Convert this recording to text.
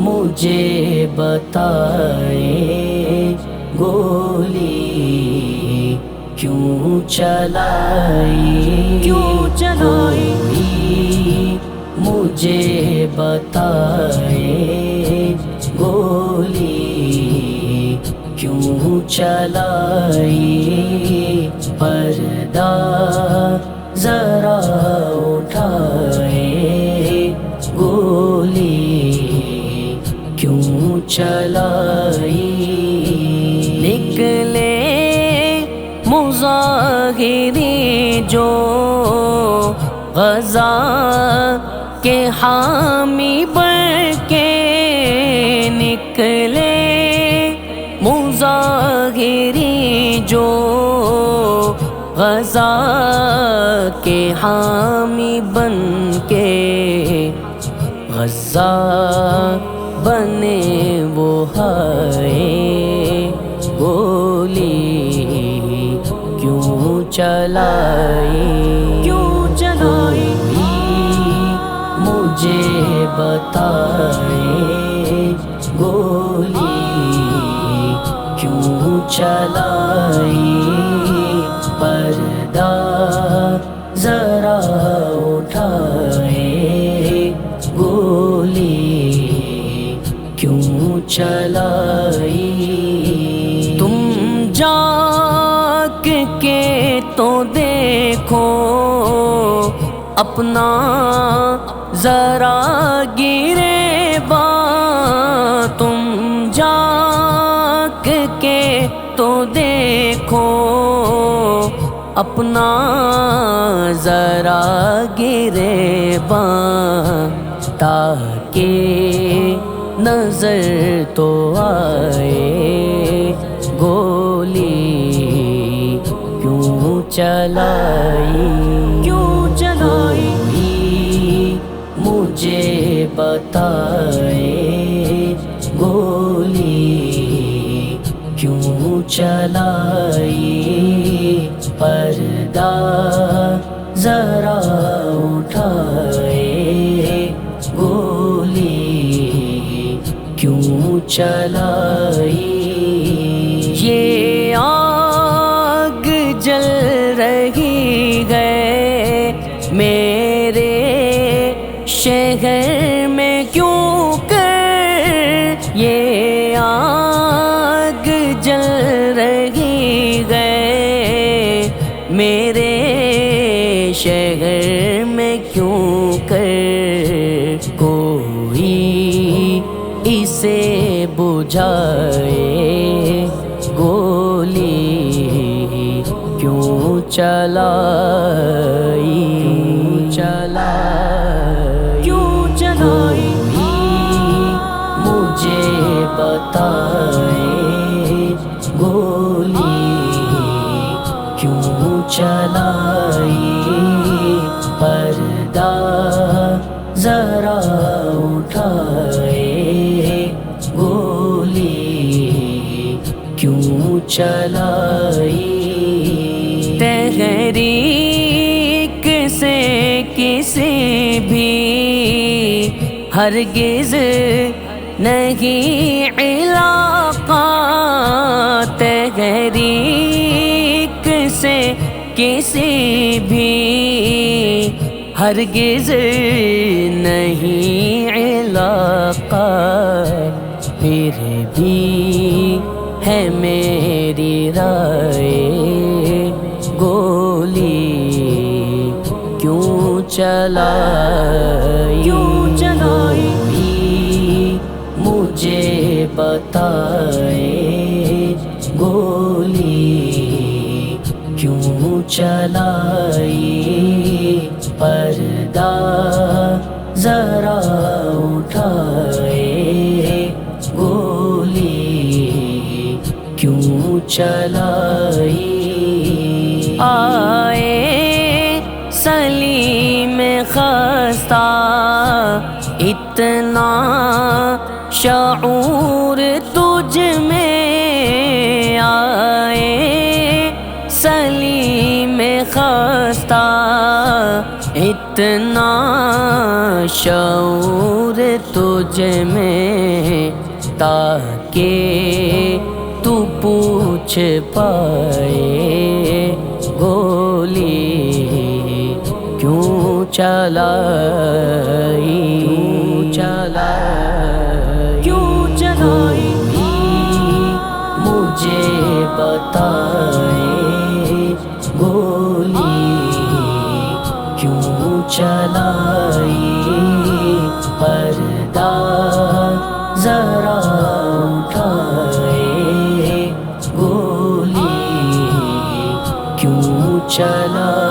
مجھے بتائے گولی کیوں چلائی، کوئی مجھے بتائے گولی کیوں چلائی، پردہ ذرا اٹھائے گولی کیوں چلائی، نکلے مظاہری جو غزہ کے حامی بن کے، نکلے مظاہری جو غزہ کے حامی بن کے، غزہ بنے وہ ہائے گولی کیوں چلائی، مجھے بتائے گولی کیوں چلائی، پردہ ذرا اٹھائے گولی کیوں چلائی، تم جاگ کے تو دیکھو اپنا ذرا گریباں، تم جاگ کے تو دیکھو اپنا ذرا گریباں، تاکہ نظر تو آئے گولی کیوں چلائی، مجھے بتائے گولی کیوں چلائی، پردہ ذرا اٹھائے گولی کیوں چلائی، یہ آگ جل رہی ہے میرے شہر میں کیوں کر، یہ آگ جل رہی ہے میرے شہر میں کیوں کر، کوئی اسے بجھائے گولی کیوں چلائی، مجھے بتائے گولی کیوں چلائی، پردہ ذرا اٹھائے گولی کیوں چلائی، تحریک سے کسی بھی ہرگز نہیں علاقہ، تحریک سے کسی بھی ہرگز نہیں علاقہ، پھر بھی ہے میری رائے گولی کیوں چلائی، مجھے بتائے گولی کیوں چلائی، پردہ ذرا اٹھائے گولی کیوں چلائی، آئے سلیم خستہ اتنا شعور تجھ میں، آئے سلیم خستہ اتنا شعور تجھ میں تاکہ تو پوچھ پائے گولی کیوں چلائی، کیوں چلائی مجھے بتائے گولی کیوں چلائی، پردہ ذرا اٹھائے گولی کیوں چلائی۔